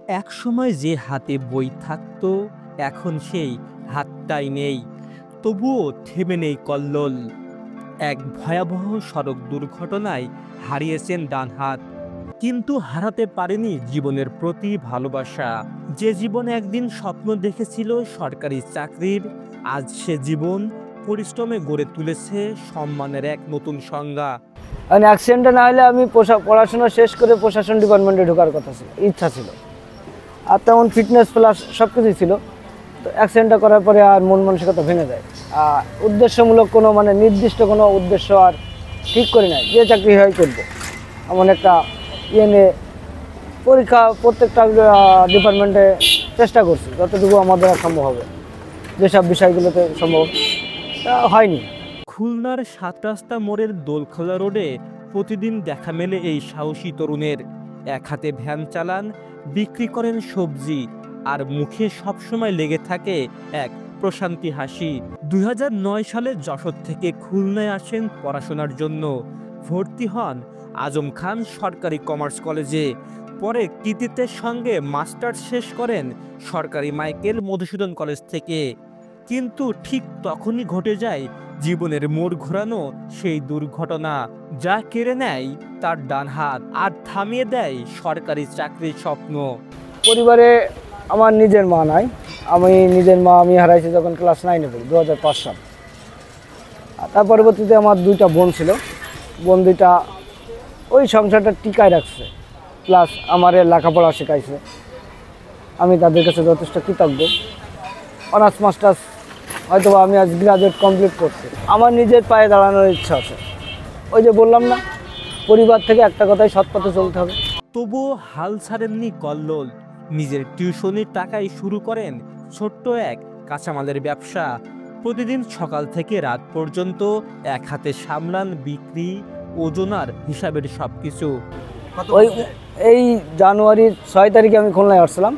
একসময় যে হাতে বই থাকতো এখন সেই হাতটাই নেই। তবুও থেমে নেই কল্লোল। এক ভয়াবহ সড়ক দুর্ঘটনায় হারিয়েছেন ডান হাত, কিন্তু হারাতে পারেনি জীবনের প্রতি ভালোবাসা। যে জীবন একদিন স্বপ্ন দেখেছিল সরকারি চাকরির, আজ সে জীবন পরিশ্রমে গড়ে তুলেছে সম্মানের এক নতুন সংজ্ঞা। কারণ অ্যাক্সিডেন্টটা না হলে আমি পড়াশোনা শেষ করে প্রশাসন ডিপার্টমেন্টে ঢোকার কথা ছিল, ইচ্ছা ছিল, আর তেমন ফিটনেস প্লাস সব কিছুই ছিল। তো অ্যাক্সিডেন্টটা করার পরে আর মন মানসিকতা ভেঙে যায়। আর উদ্দেশ্যমূলক কোনো নির্দিষ্ট কোনো উদ্দেশ্য আর ঠিক করি নাই, যে চাকরি হয় করবো এমন একটা নিয়ে পরীক্ষা প্রত্যেকটা ডিপার্টমেন্টে চেষ্টা করছি যতটুকু আমাদের সম্ভব হবে, যেসব বিষয়গুলোতে সম্ভব হয়নি। খুলনার সাত রাস্তা মোড়ের দোলখোলা রোডে প্রতিদিন দেখা মেলে এই সাহসী তরুণের। এক হাতে ভ্যান চালান, বিক্রি করেন সবজি, আর মুখে সবসময় লেগে থাকে এক প্রশান্তি হাসি। 2009 সালে যশোর থেকে খুলনায় আসেন পড়াশোনার জন্য। ভর্তি হন আজম খান সরকারি কমার্স কলেজে। পরে কৃতিত্বের সঙ্গে মাস্টার্স শেষ করেন সরকারি মাইকেল মধুসূদন কলেজ থেকে। কিন্তু ঠিক তখনই ঘটে যায় জীবনের মোড় ঘোরানো সেই দুর্ঘটনা, যা কেড়ে নেয় তার ডান হাত আর থামিয়ে দেয় সরকারি চাকরির স্বপ্ন। পরিবারে আমার নিজের মা নাই। নিজের মা আমি হারাইছি যখন ক্লাস 9-এ পড়ি, 2005 সাল। তার পরবর্তীতে আমার দুইটা বোন ছিল, বোন দুইটা ওই সংসারটা টিকায় রাখছে, প্লাস আমার লেখাপড়া শেখাইছে। আমি তাদের কাছে যথেষ্ট কৃতজ্ঞ। অনার্স মাস্টার্স হয়তো আমি আজ গ্রাজুয়েট কমপ্লিট করছি। আমার নিজের পায়ে দাঁড়ানোর ইচ্ছা আছে। ওই যে বললাম না, পরিবার থেকে একটা কথাই সৎ পথে চলতে হবে। তবুও হাল ছাড়েননি কল্লোল। নিজের টিউশনির টাকায় শুরু করেন ছোট্ট এক কাঁচামালের ব্যবসা। প্রতিদিন সকাল থেকে রাত পর্যন্ত এক হাতে সামলান বিক্রি, ওজনার হিসাবের সবকিছু। এই জানুয়ারির 6 তারিখে আমি খুলনায় আসছিলাম,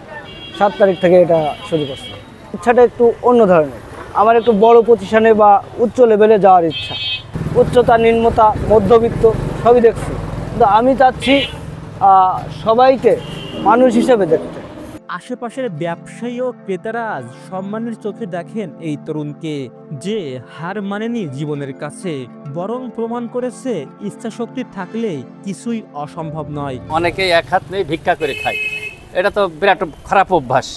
7 তারিখ থেকে এটা শুরু করছি। ইচ্ছাটা একটু অন্য ধরনের। আমার একটু বড় প্রতিষ্ঠানে বা উচ্চ লেভেলে যাওয়ার ইচ্ছা। উচ্চতা, নিম্নতা, মধ্যবিত্ত সবই দেখছি, কিন্তু আমি চাচ্ছি সবাইকে মানুষ হিসেবে দেখতে। আশেপাশের ব্যবসায়ী ও ক্রেতারা আজ সম্মানের চোখে দেখেন এই তরুণকে, যে হার মানেনি জীবনের কাছে, বরং প্রমাণ করেছে ইচ্ছাশক্তি থাকলে কিছুই অসম্ভব নয়। অনেকেই এক হাত নেই ভিক্ষা করে খায়, এটা তো বিরাট খারাপ অভ্যাস।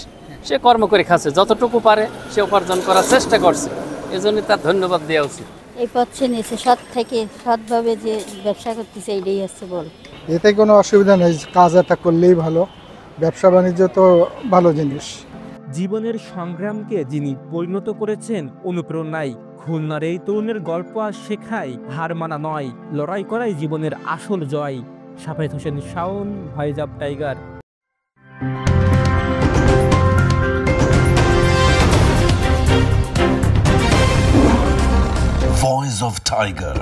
সে কর্ম করে খাচ্ছে, যতটুকু পারে সে উপার্জন করার চেষ্টা করছে, এজন্য তার ধন্যবাদ দেওয়া উচিত। এই পথ সে নিয়েছে, সৎ থেকে সৎভাবে যে ব্যবসা করতেছে, এইটাই হচ্ছে বল। এতে কোনো অসুবিধা নেই, কাজ একটা করলেই ভালো। ব্যবসা বাণিজ্য তো ভালো জিনিস। জীবনের সংগ্রামকে যিনি পরিণত করেছেন অনুপ্রেরণায়, খুলনার এই তরুণের গল্প আর শেখায় হার মানা নয়, লড়াই করাই জীবনের আসল জয়। Shafed Hossain Shaon, voice of tiger. Voice of Tiger.